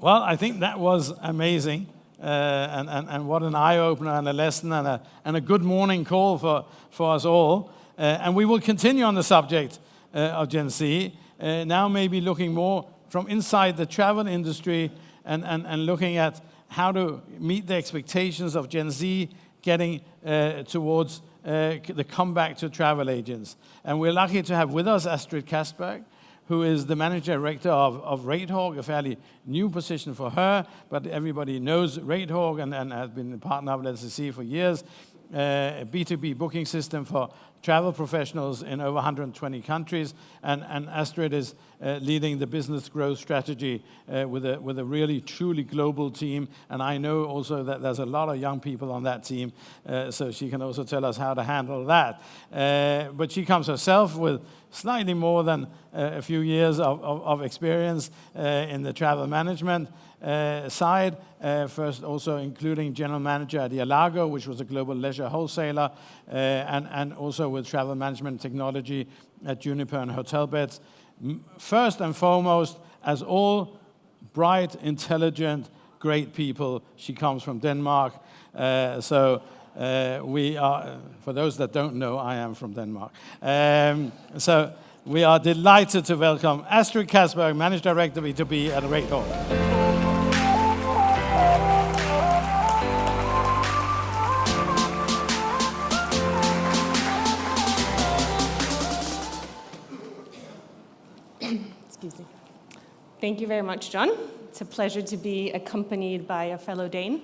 Well, I think that was amazing, and what an eye-opener and a lesson and a good morning call for us all. And we will continue on the subject of Gen Z, now maybe looking more from inside the travel industry and looking at how to meet the expectations of Gen Z getting towards the comeback to travel agents. And we're lucky to have with us Astrid Kastberg, who is the Managing Director of RateHawk, a fairly new position for her, but everybody knows RateHawk and has been a partner of LCC for years, a B2B booking system for travel professionals in over 120 countries, and Astrid is leading the business growth strategy with a really, truly global team, and I know also that there's a lot of young people on that team, so she can also tell us how to handle that. But she comes herself with slightly more than a few years of experience in the travel management side, first also including general manager at Iago, which was a global leisure wholesaler, and also with travel management technology at Juniper and Hotelbeds. First and foremost, as all bright, intelligent, great people, she comes from Denmark. We are, for those that don't know, I am from Denmark. So we are delighted to welcome Astrid Kastberg, Managing Director B2B at RateHawk. Excuse me. Thank you very much, John. It's a pleasure to be accompanied by a fellow Dane.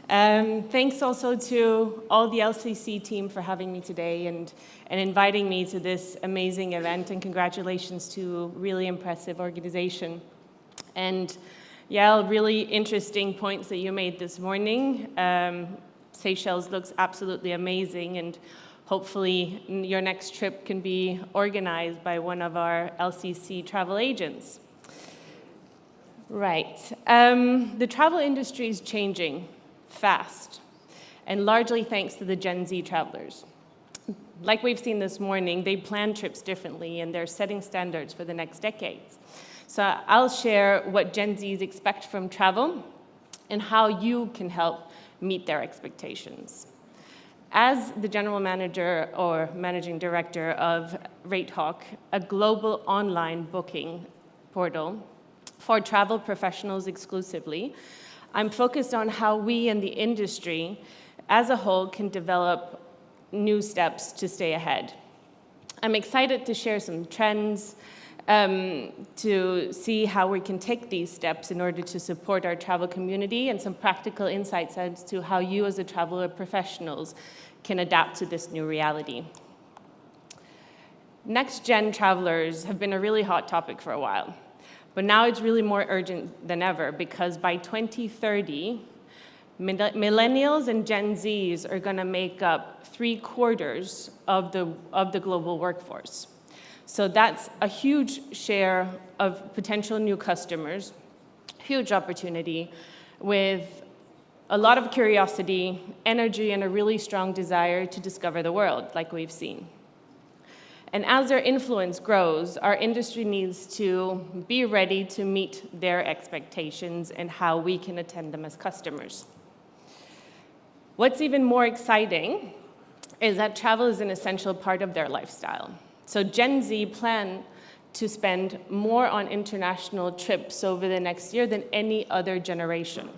Thanks also to all the LCC team for having me today and inviting me to this amazing event, and congratulations to a really impressive organization. And yeah, really interesting points that you made this morning. Seychelles looks absolutely amazing, and hopefully your next trip can be organized by one of our LCC travel agents. Right. The travel industry is changing fast, and largely thanks to the Gen Z travelers. Like we've seen this morning, they plan trips differently, and they're setting standards for the next decades. So I'll share what Gen Zs expect from travel and how you can help meet their expectations. As the general manager or managing director of RateHawk, a global online booking portal for travel professionals exclusively, I'm focused on how we in the industry as a whole can develop new steps to stay ahead. I'm excited to share some trends to see how we can take these steps in order to support our travel community, and some practical insights as to how you as a traveler professionals can adapt to this new reality. Next-gen travelers have been a really hot topic for a while, but now it's really more urgent than ever, because by 2030, millennials and Gen Zs are going to make up 3/4 of the global workforce. So that's a huge share of potential new customers, huge opportunity, with a lot of curiosity, energy, and a really strong desire to discover the world, like we've seen. And as their influence grows, our industry needs to be ready to meet their expectations and how we can attend them as customers. What's even more exciting is that travel is an essential part of their lifestyle. So Gen Z plan to spend more on international trips over the next year than any other generation.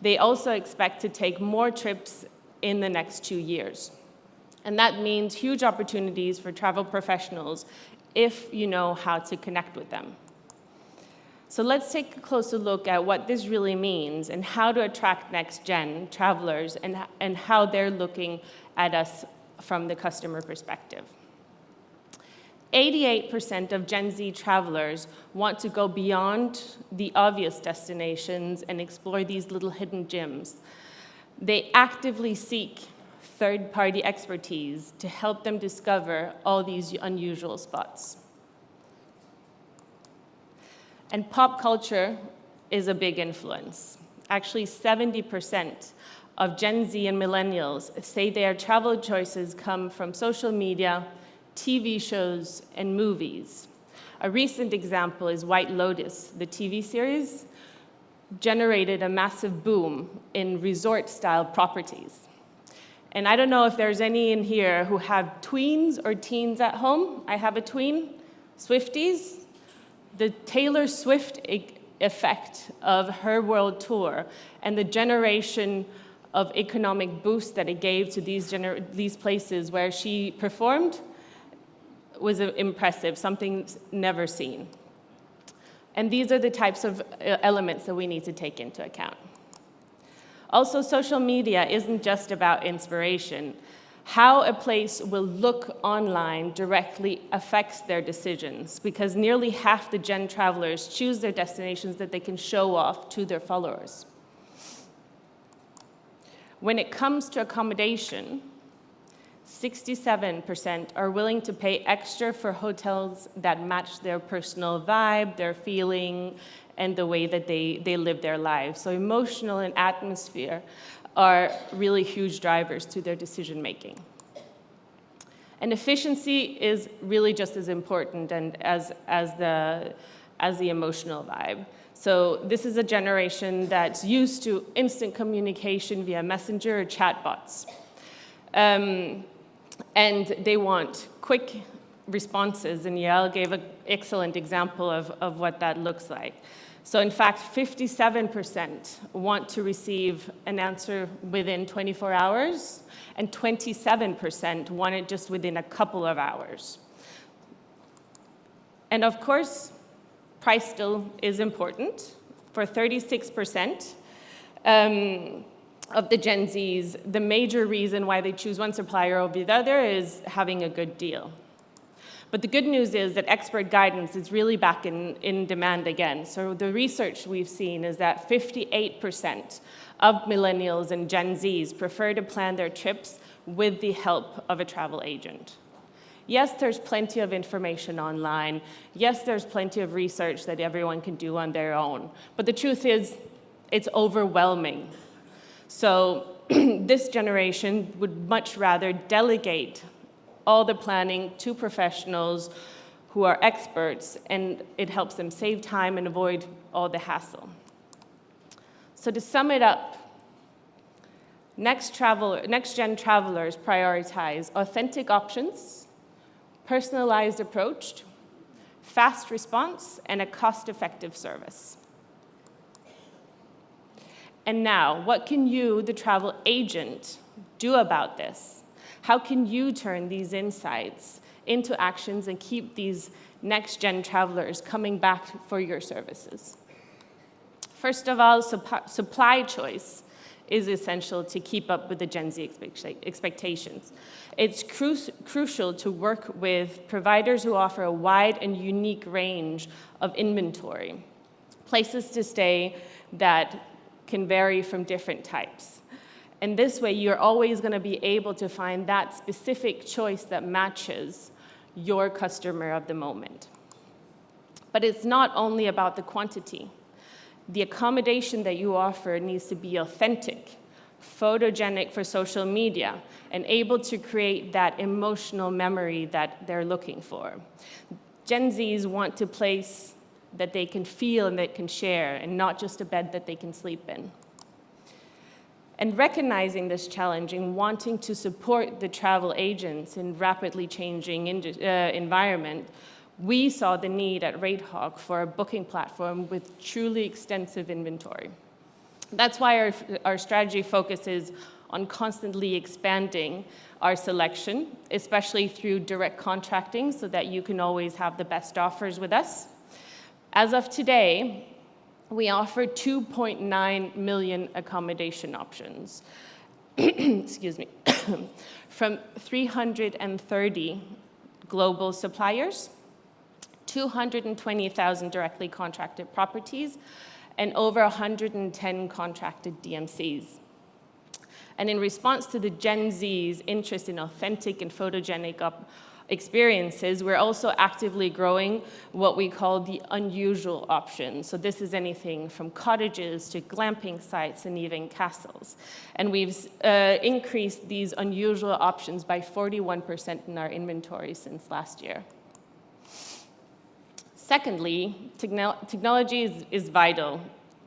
They also expect to take more trips in the next 2 years. And that means huge opportunities for travel professionals if you know how to connect with them. So let's take a closer look at what this really means and how to attract next-gen travelers and how they're looking at us from the customer perspective. 88% of Gen Z travelers want to go beyond the obvious destinations and explore these little hidden gems. They actively seek third-party expertise to help them discover all these unusual spots. And pop culture is a big influence. Actually, 70% of Gen Z and millennials say their travel choices come from social media, TV shows, and movies. A recent example is White Lotus, the TV series. generated a massive boom in resort-style properties. And I don't know if there's any in here who have tweens or teens at home. I have a tween, Swifties. The Taylor Swift effect of her world tour and the generation of economic boost that it gave to these places where she performed was impressive, something never seen. And these are the types of elements that we need to take into account. Also, social media isn't just about inspiration. How a place will look online directly affects their decisions, because nearly half the Gen travelers choose their destinations that they can show off to their followers. When it comes to accommodation, 67% are willing to pay extra for hotels that match their personal vibe, their feeling, and the way that they live their lives. So emotional and atmosphere are really huge drivers to their decision making. And efficiency is really just as important and as the emotional vibe. So this is a generation that's used to instant communication via messenger or chatbots. And they want quick responses, and Yael gave an excellent example of what that looks like. So in fact, 57% want to receive an answer within 24 hours, and 27% want it just within a couple of hours. And of course, price still is important. For 36%, of the Gen Zs, the major reason why they choose one supplier over the other is having a good deal. But the good news is that expert guidance is really back in demand again. So the research we've seen is that 58% of millennials and Gen Zs prefer to plan their trips with the help of a travel agent. Yes, there's plenty of information online. Yes, there's plenty of research that everyone can do on their own. But the truth is, it's overwhelming. So this generation would much rather delegate all the planning to professionals who are experts, and it helps them save time and avoid all the hassle. So to sum it up, next-gen travelers prioritize authentic options, personalized approach, fast response, and a cost-effective service. And now, what can you, the travel agent, do about this? How can you turn these insights into actions and keep these next-gen travelers coming back for your services? First of all, supply choice is essential to keep up with the Gen Z expectations. It's crucial to work with providers who offer a wide and unique range of inventory, places to stay that can vary from different types. And this way, you're always going to be able to find that specific choice that matches your customer of the moment. But it's not only about the quantity. The accommodation that you offer needs to be authentic, photogenic for social media, and able to create that emotional memory that they're looking for. Gen Zs want a place that they can feel and that can share, and not just a bed that they can sleep in. And recognizing this challenge and wanting to support the travel agents in rapidly changing environment, we saw the need at RateHawk for a booking platform with truly extensive inventory. That's why our strategy focuses on constantly expanding our selection, especially through direct contracting, so that you can always have the best offers with us. As of today, we offer 2.9 million accommodation options, excuse me, from 330 global suppliers, 220,000 directly contracted properties, and over 110 contracted DMCs. And in response to the Gen Z's interest in authentic and photogenic experiences, we're also actively growing what we call the unusual options. So this is anything from cottages to glamping sites and even castles. And we've increased these unusual options by 41% in our inventory since last year. Secondly, technology is vital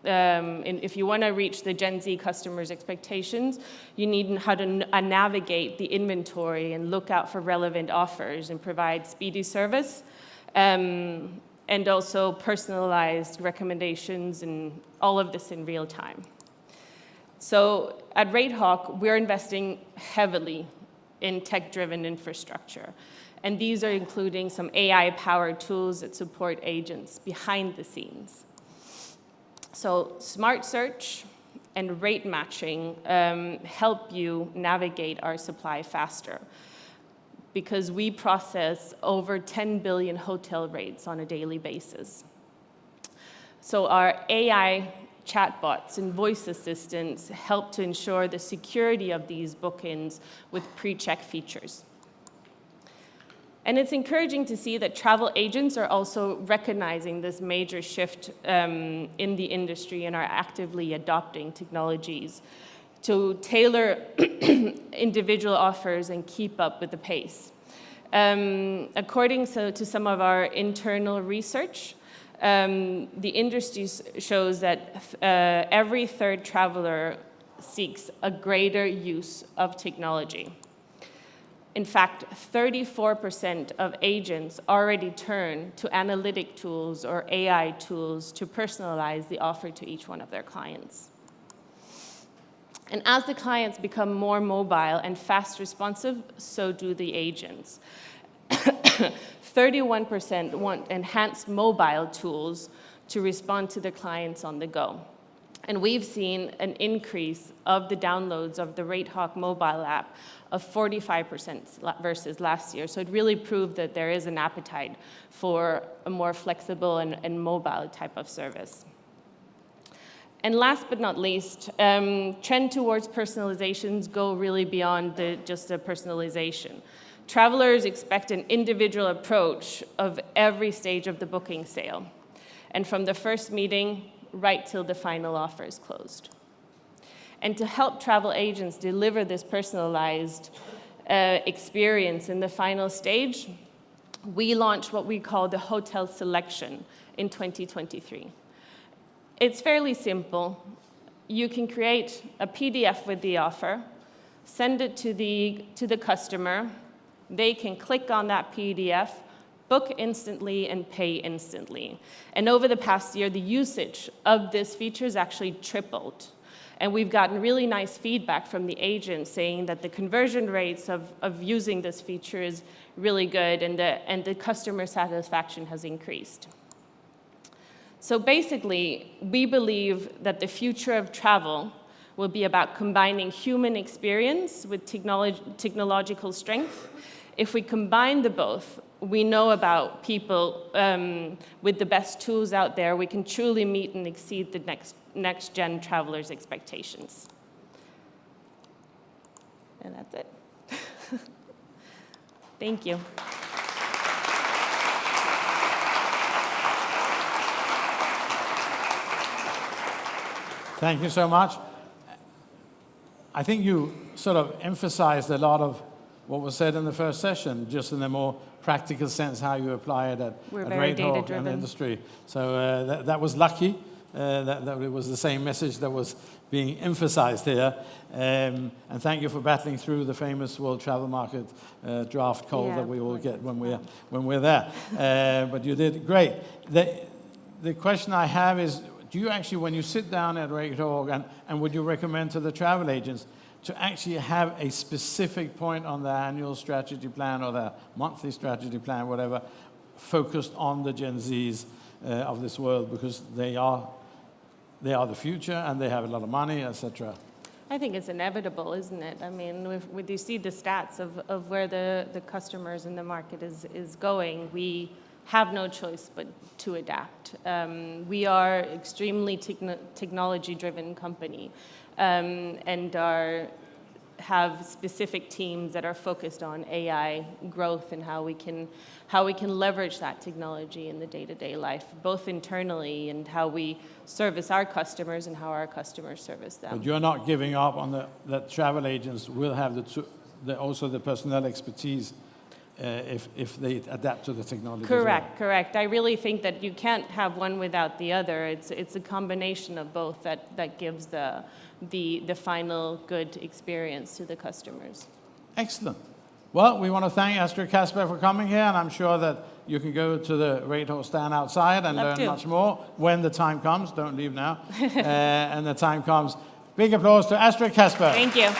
If you want to reach the Gen Z customers' expectations, you need how to navigate the inventory and look out for relevant offers and provide speedy service, and also personalized recommendations and all of this in real time. So at RateHawk, we're investing heavily in tech-driven infrastructure. And these are including some AI-powered tools that support agents behind the scenes. So smart search and rate matching help you navigate our supply faster, because we process over 10 billion hotel rates on a daily basis. So our AI chatbots and voice assistants help to ensure the security of these bookings with pre-check features. And it's encouraging to see that travel agents are also recognizing this major shift in the industry and are actively adopting technologies to tailor individual offers and keep up with the pace. According to some of our internal research, the industry shows that every third traveler seeks a greater use of technology. In fact, 34% of agents already turn to analytic tools or AI tools to personalize the offer to each one of their clients. And as the clients become more mobile and fast responsive, so do the agents. 31% want enhanced mobile tools to respond to the clients on the go. And we've seen an increase of the downloads of the RateHawk mobile app of 45% versus last year. So it really proved that there is an appetite for a more flexible and mobile type of service. And last but not least, trend towards personalizations go really beyond just the personalization. Travelers expect an individual approach of every stage of the booking sale, and from the first meeting right till the final offer is closed. And to help travel agents deliver this personalized experience in the final stage, we launched what we call the hotel selection in 2023. It's fairly simple. You can create a PDF with the offer, send it to the customer. They can click on that PDF, book instantly, and pay instantly. And over the past year, the usage of this feature has actually tripled. And we've gotten really nice feedback from the agents saying that the conversion rates of using this feature is really good, and the customer satisfaction has increased. So basically, we believe that the future of travel will be about combining human experience with technological strength. If we combine the both, we know about people with the best tools out there, we can truly meet and exceed the next-gen travelers' expectations. And that's it. Thank you. Thank you so much. I think you sort of emphasized a lot of what was said in the first session, just in a more practical sense, how you apply it at RateHawk and the industry. So that was lucky that it was the same message that was being emphasized here. And thank you for battling through the famous World Travel Market draft call that we all get when we're there. But you did great. The question I have is, do you actually, when you sit down at RateHawk, and would you recommend to the travel agents to actually have a specific point on the annual strategy plan or the monthly strategy plan, whatever, focused on the Gen Zs of this world, because they are the future and they have a lot of money, etc.? I think it's inevitable, isn't it? I mean, when you see the stats of where the customers in the market is going, we have no choice but to adapt. We are extremely technology-driven company, and have specific teams that are focused on AI growth and how we can leverage that technology in the day-to-day life, both internally and how we service our customers and how our customers service them. But you're not giving up on that travel agents will have also the personnel expertise if they adapt to the technology. Correct, correct. I really think that you can't have one without the other. It's a combination of both that gives the final good experience to the customers. Excellent. Well, we want to thank Astrid Kastberg for coming here, and I'm sure that you can go to the RateHawk stand outside and learn much more when the time comes. Don't leave now. And the time comes. Big applause to Astrid Kastberg. Thank you.